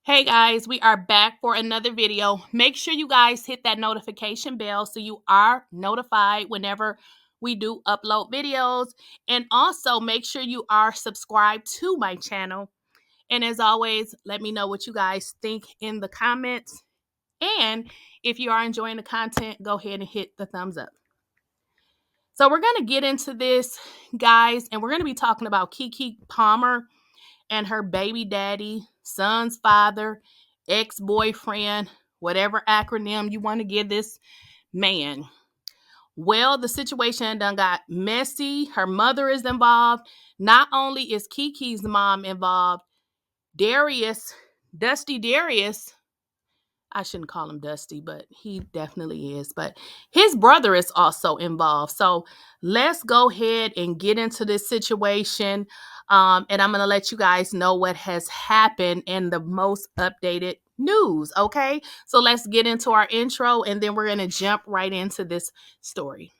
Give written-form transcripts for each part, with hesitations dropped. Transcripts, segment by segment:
Hey guys, we are back for another video. Make sure you guys hit that notification bell so you are notified whenever we do upload videos. And also make sure you are subscribed to my channel. And as always, let me know what you guys think in the comments. And if you are enjoying the content, go ahead and hit the thumbs up. So we're going to get into this, guys, and we're going to be talking about Keke Palmer and her baby daddy, son's father, ex-boyfriend, whatever acronym you want to give this man. Well, the situation done got messy. Her mother is involved. Not only is Keke's mom involved, Darius, Dusty Darius, I shouldn't call him Dusty, but he definitely is. But his brother is also involved. So let's go ahead and get into this situation. And I'm going to let you guys know what has happened in the most updated news. Okay. So let's get into our intro and then we're going to jump right into this story.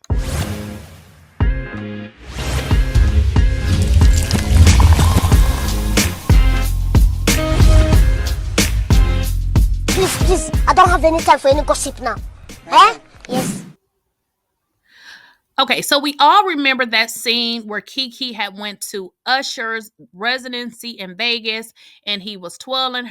Please, I don't have any time for any gossip now. Eh? Yes. Okay, so we all remember that scene where Keke had went to Usher's residency in Vegas and he was twirling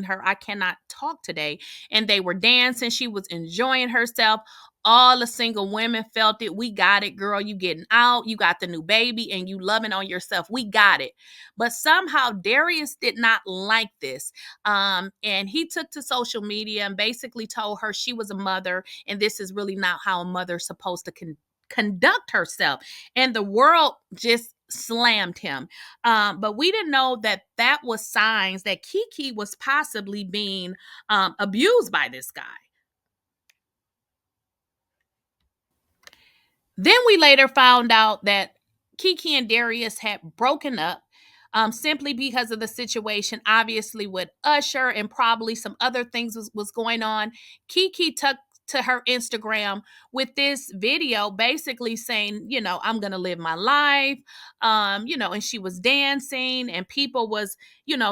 her. I cannot talk today. And they were dancing. She was enjoying herself. All the single women felt it. We got it, girl. You getting out. You got the new baby and you loving on yourself. We got it. But somehow Darius did not like this. And he took to social media and basically told her she was a mother and this is really not how a mother's supposed to conduct herself. And the world just slammed him. But we didn't know that that was signs that Keke was possibly being abused by this guy. Then we later found out that Keke and Darius had broken up simply because of the situation, obviously, with Usher and probably some other things was going on. Keke took to her Instagram with this video basically saying, I'm going to live my life. And she was dancing and people was,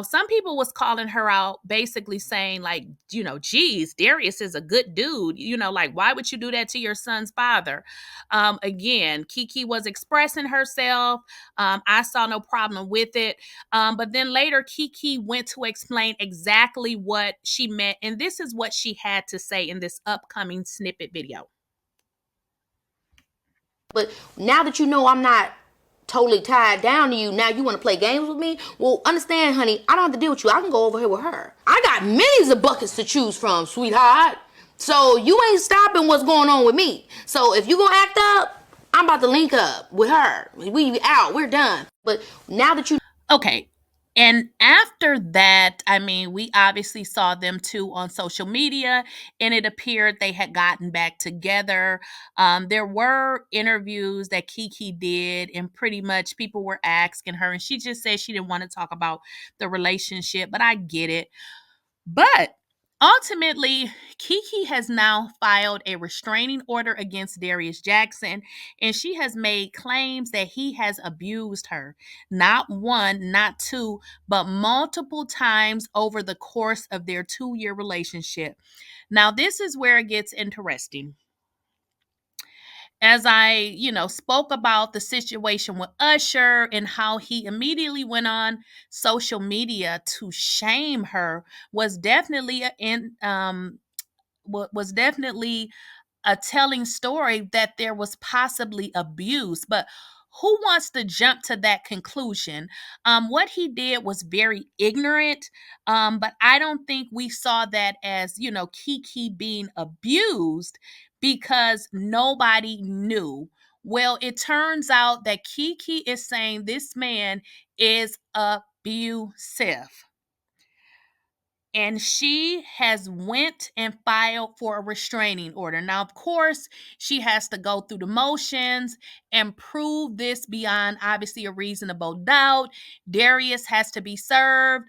some people was calling her out basically saying like, geez, Darius is a good dude. Like, why would you do that to your son's father? Again, Keke was expressing herself. I saw no problem with it. But then later, Keke went to explain exactly what she meant. And this is what she had to say in this upcoming snippet video. But now that you know I'm not totally tied down to you, now you want to play games with me? Well, understand, honey, I don't have to deal with you. I can go over here with her. I got millions of buckets to choose from, sweetheart. So you ain't stopping what's going on with me. So if you gonna act up, I'm about to link up with her. We out. We're done. But now that you... Okay. And after that, we obviously saw them two on social media, and it appeared they had gotten back together. There were interviews that Keke did, and pretty much people were asking her, and she just said she didn't want to talk about the relationship, but I get it. But ultimately, Keke has now filed a restraining order against Darius Jackson, and she has made claims that he has abused her. Not one, not two, but multiple times over the course of their 2-year relationship. Now, this is where it gets interesting. As I, spoke about the situation with Usher and how he immediately went on social media to shame her was definitely was definitely a telling story that there was possibly abuse. But who wants to jump to that conclusion? What he did was very ignorant, but I don't think we saw that as, Keke being abused because nobody knew. Well, it turns out that Keke is saying this man is abusive, and she has went and filed for a restraining order. Now, of course, she has to go through the motions and prove this beyond obviously a reasonable doubt. Darius has to be served.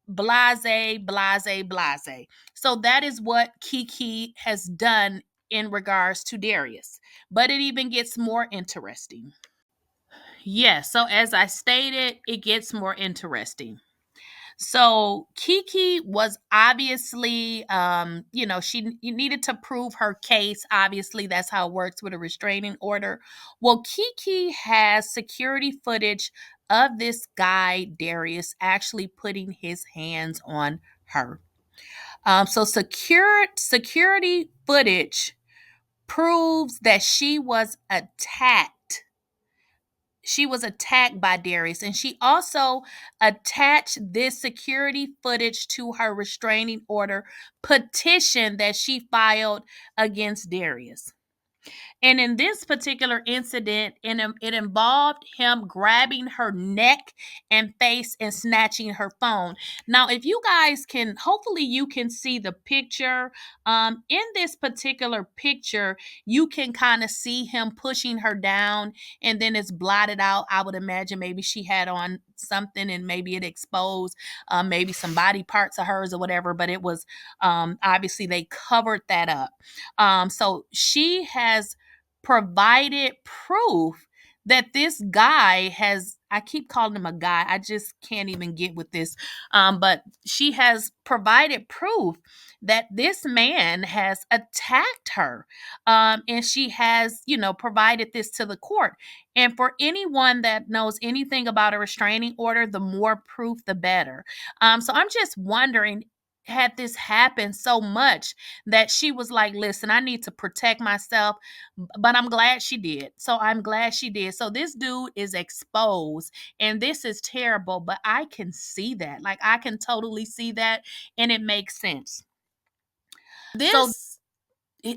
Blase, blase, blase. So that is what Keke has done in regards to Darius. But it even gets more interesting. Yes, so as I stated, it gets more interesting. So Keke was obviously, she needed to prove her case. Obviously, that's how it works with a restraining order. Well, Keke has security footage of this guy, Darius, actually putting his hands on her. So security footage proves that she was attacked by Darius, and she also attached this security footage to her restraining order petition that she filed against Darius. And in this particular incident, it involved him grabbing her neck and face and snatching her phone. Now, if you guys can, hopefully, you can see the picture. In this particular picture, you can kind of see him pushing her down, and then it's blotted out. I would imagine maybe she had on something and maybe it exposed maybe some body parts of hers or whatever, but it was obviously they covered that up. So she has provided proof that this guy has, I keep calling him a guy, I just can't even get with this, but she has provided proof that this man has attacked her, and she has, provided this to the court. And for anyone that knows anything about a restraining order, the more proof the better. So I'm just wondering, had this happened so much that she was like, listen, I need to protect myself, but I'm glad she did. So I'm glad she did. So this dude is exposed, and this is terrible, but I can see that. Like, I can totally see that, and it makes sense. So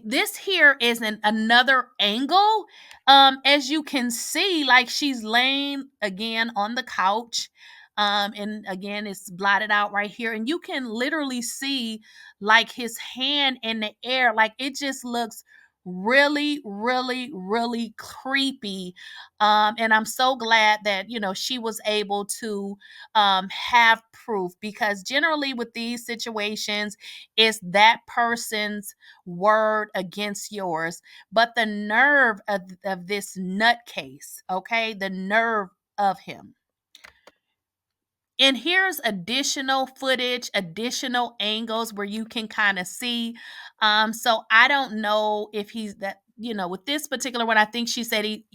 this here is another angle. As you can see, like, she's laying again on the couch, and again it's blotted out right here, and you can literally see like his hand in the air. Like, it just looks really, really, really creepy. And I'm so glad that, she was able to have proof, because generally with these situations, it's that person's word against yours. But the nerve of this nutcase, okay? The nerve of him. And here's additional footage, additional angles where you can kind of see. So I don't know if he's that, with this particular one, I think she said he,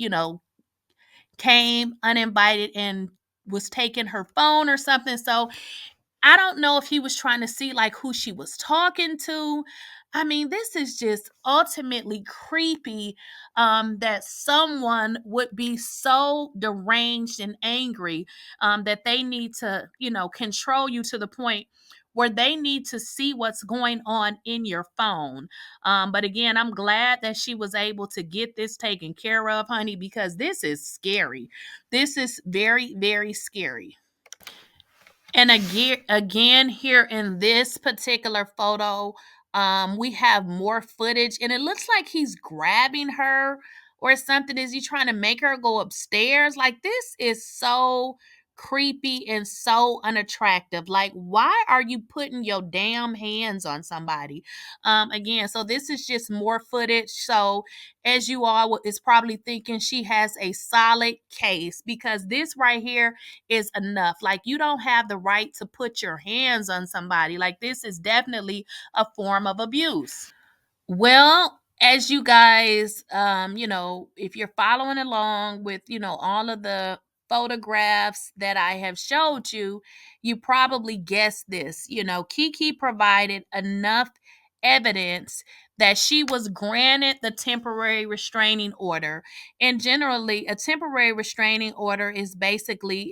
came uninvited and was taking her phone or something. So I don't know if he was trying to see like who she was talking to. I mean, this is just ultimately creepy, that someone would be so deranged and angry, that they need to, control you to the point where they need to see what's going on in your phone. But again, I'm glad that she was able to get this taken care of, honey, because this is scary. This is very, very scary. And again, here in this particular photo, we have more footage, and it looks like he's grabbing her or something. Is he trying to make her go upstairs? Like, this is so creepy and so unattractive. Like, why are you putting your damn hands on somebody? Again, so this is just more footage. So as you all is probably thinking, she has a solid case, because this right here is enough. Like, you don't have the right to put your hands on somebody. Like, this is definitely a form of abuse. Well, as you guys, if you're following along with, all of the photographs that I have showed you, you probably guessed this. Keke provided enough evidence that she was granted the temporary restraining order. And generally, a temporary restraining order is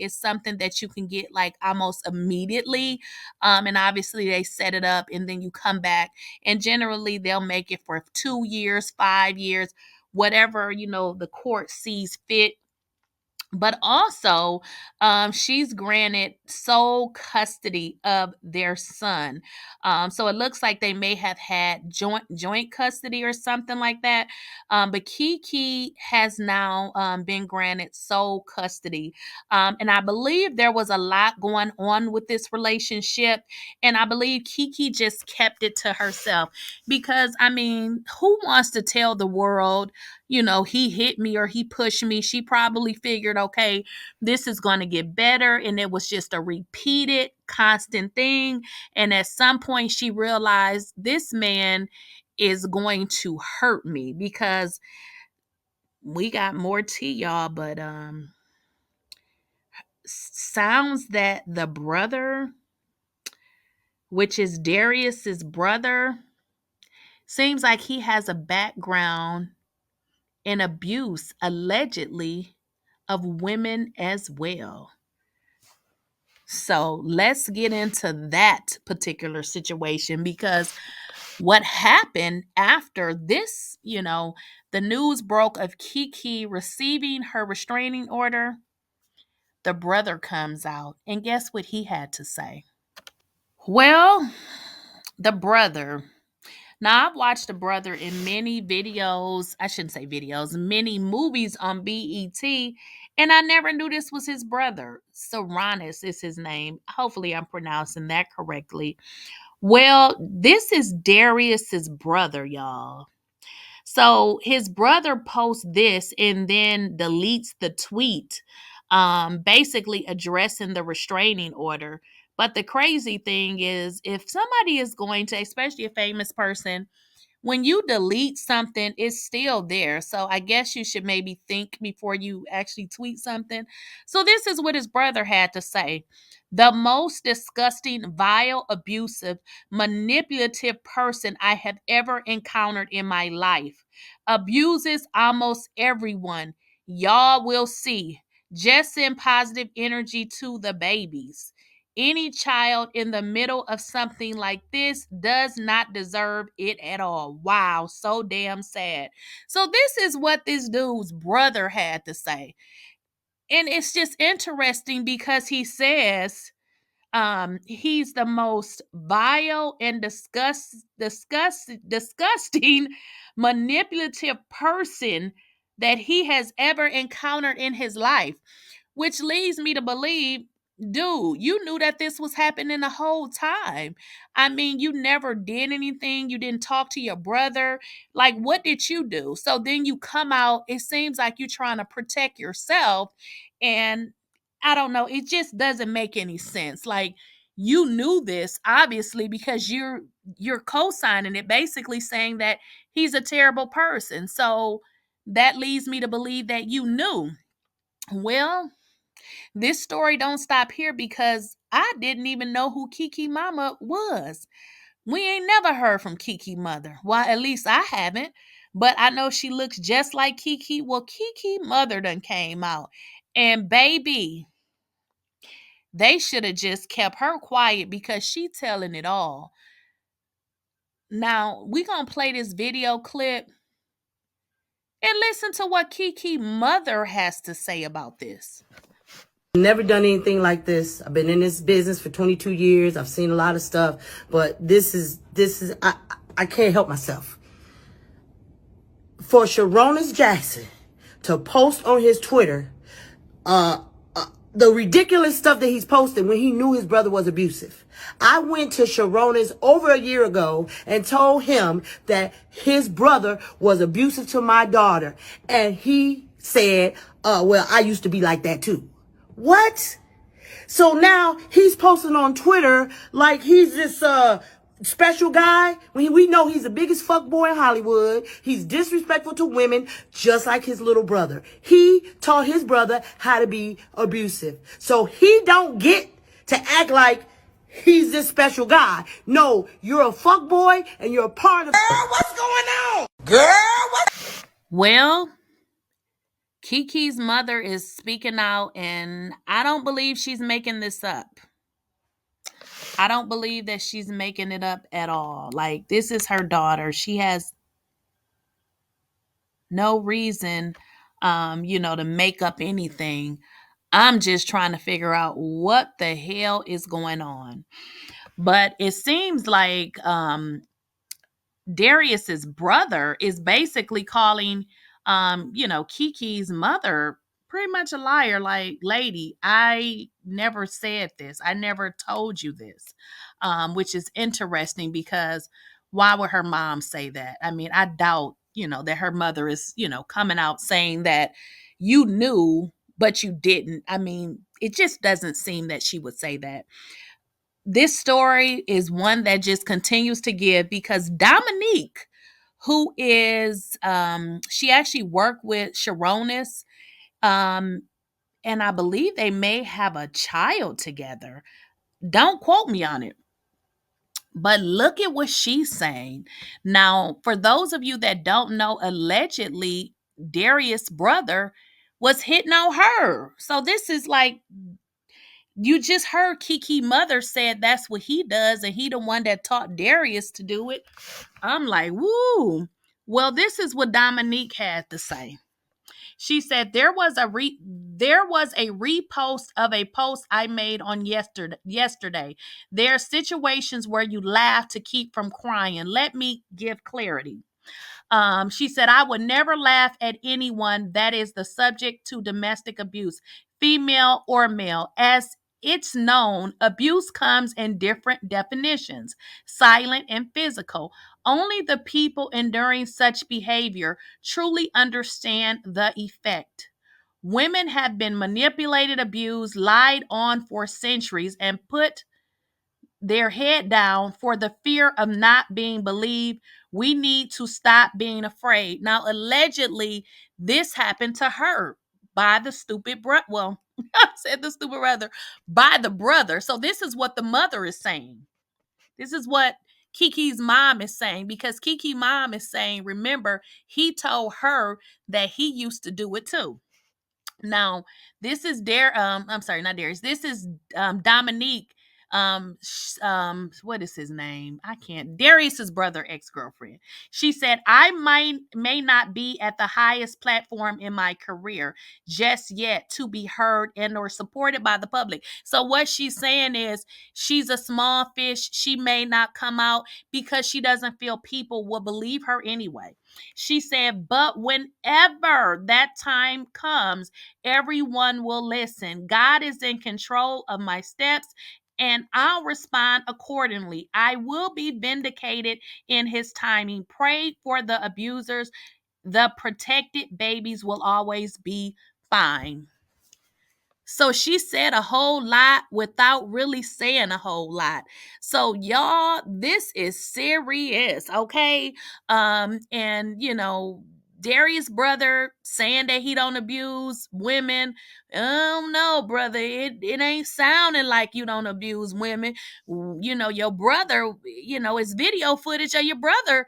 something that you can get like almost immediately. And obviously they set it up and then you come back, and generally they'll make it for 2 years, 5 years, whatever the court sees fit. But also, she's granted sole custody of their son. So it looks like they may have had joint custody or something like that. But Keke has now been granted sole custody. And I believe there was a lot going on with this relationship, and I believe Keke just kept it to herself, because I mean, who wants to tell the world, he hit me or he pushed me, she probably figured, okay, this is going to get better. And it was just a repeated, constant thing. And at some point, she realized this man is going to hurt me because we got more tea, y'all. But sounds that the brother, which is Darius's brother, seems like he has a background in abuse, allegedly, of women as well. So let's get into that particular situation because what happened after this, the news broke of Keke receiving her restraining order, the brother comes out. And guess what he had to say? Well, the brother. Now, I've watched the brother in many videos. I shouldn't say videos, many movies on BET, and I never knew this was his brother. Suwanee is his name. Hopefully, I'm pronouncing that correctly. Well, this is Darius's brother, y'all. So his brother posts this and then deletes the tweet, basically addressing the restraining order. But the crazy thing is, if somebody is going to, especially a famous person, when you delete something, it's still there. So I guess you should maybe think before you actually tweet something. So this is what his brother had to say. The most disgusting, vile, abusive, manipulative person I have ever encountered in my life. Abuses almost everyone. Y'all will see. Just send positive energy to the babies. Any child in the middle of something like this does not deserve it at all. Wow, so damn sad. So this is what this dude's brother had to say. And it's just interesting because he says he's the most vile and disgusting manipulative person that he has ever encountered in his life, which leads me to believe, dude, you knew that this was happening the whole time. I mean, you never did anything. You didn't talk to your brother. Like, what did you do? So then you come out, it seems like you're trying to protect yourself. And I don't know, it just doesn't make any sense. Like, you knew this obviously because you're co-signing it, basically saying that he's a terrible person. So that leads me to believe that you knew. Well, this story don't stop here because I didn't even know who Keke mama was. We ain't never heard from Keke mother. Well, at least I haven't. But I know she looks just like Keke. Well, Keke mother done came out. And baby, they should have just kept her quiet because she telling it all. Now, we going to play this video clip and listen to what Keke mother has to say about this. Never done anything like this. I've been in this business for 22 years. I've seen a lot of stuff, but this is I can't help myself. For Sharonis Jackson to post on his Twitter, the ridiculous stuff that he's posted when he knew his brother was abusive. I went to Sharonis over a year ago and told him that his brother was abusive to my daughter. And he said, well, I used to be like that too. What? So now he's posting on Twitter like he's this special guy when we know he's the biggest fuckboy in Hollywood. He's disrespectful to women just like his little brother. He taught his brother how to be abusive. So he don't get to act like he's this special guy. No, you're a fuckboy and you're a part of... Girl, what's going on? Girl, what? Well, Keke's mother is speaking out, and I don't believe she's making this up. I don't believe that she's making it up at all. Like, this is her daughter. She has no reason, to make up anything. I'm just trying to figure out what the hell is going on. But it seems like Darius's brother is basically calling Keke's mother pretty much a liar. Like, lady, I never said this. I never told you this. Which is interesting because why would her mom say that? I mean, I doubt that her mother is, coming out saying that you knew, but you didn't. I mean, it just doesn't seem that she would say that. This story is one that just continues to give, because Dominique, who is, she actually worked with Sharonis, um, and I believe they may have a child together. Don't quote me on it. But look at what she's saying. Now, for those of you that don't know, allegedly, Darius' brother was hitting on her. So this is like, you just heard Keke mother said that's what he does, and he the one that taught Darius to do it. I'm like, woo. Well, this is what Dominique had to say. She said there was a repost of a post I made on yesterday. There are situations where you laugh to keep from crying. Let me give clarity. She said, I would never laugh at anyone that is the subject to domestic abuse, female or male. As it's known, abuse comes in different definitions, silent and physical. Only the people enduring such behavior truly understand the effect. Women have been manipulated, abused, lied on for centuries, and put their head down for the fear of not being believed. We need to stop being afraid. Now, allegedly, this happened to her by the stupid brother. Well, I said the stupid brother, by the brother. So this is what the mother is saying. This is what Keke's mom is saying, because Keke's mom is saying, remember, he told her that he used to do it too. Now, this is I'm sorry, not Darius. This is Dominique. What is his name? I can't. Darius's brother, ex-girlfriend. She said, I may not be at the highest platform in my career just yet to be heard and or supported by the public. So what she's saying is she's a small fish. She may not come out because she doesn't feel people will believe her anyway. She said, but whenever that time comes, everyone will listen. God is in control of my steps, and I'll respond accordingly. I will be vindicated in his timing. Pray for the abusers. The protected babies will always be fine. So she said a whole lot without really saying a whole lot. So y'all, this is serious, okay? And Darius' brother saying that he don't abuse women. No, brother, it ain't sounding like you don't abuse women. Your brother, it's video footage of your brother,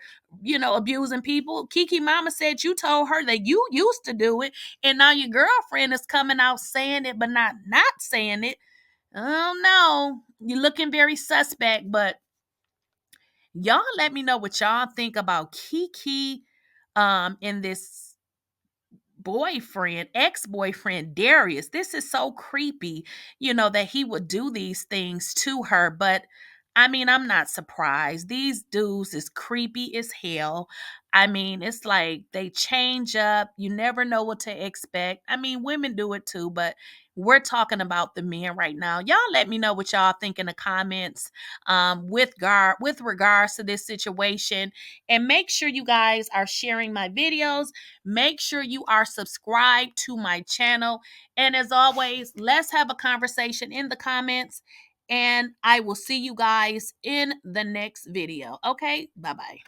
abusing people. Keke mama said you told her that you used to do it, and now your girlfriend is coming out saying it, but not saying it. Oh no, you're looking very suspect. But y'all, let me know what y'all think about Keke, in this ex-boyfriend Darius. This is so creepy, that he would do these things to her. But I mean, I'm not surprised. These dudes is creepy as hell. I mean, it's like they change up. You never know what to expect. I mean, women do it too, but we're talking about the men right now. Y'all let me know what y'all think in the comments, with regards to this situation. And make sure you guys are sharing my videos. Make sure you are subscribed to my channel. And as always, let's have a conversation in the comments. And I will see you guys in the next video. Okay, bye-bye.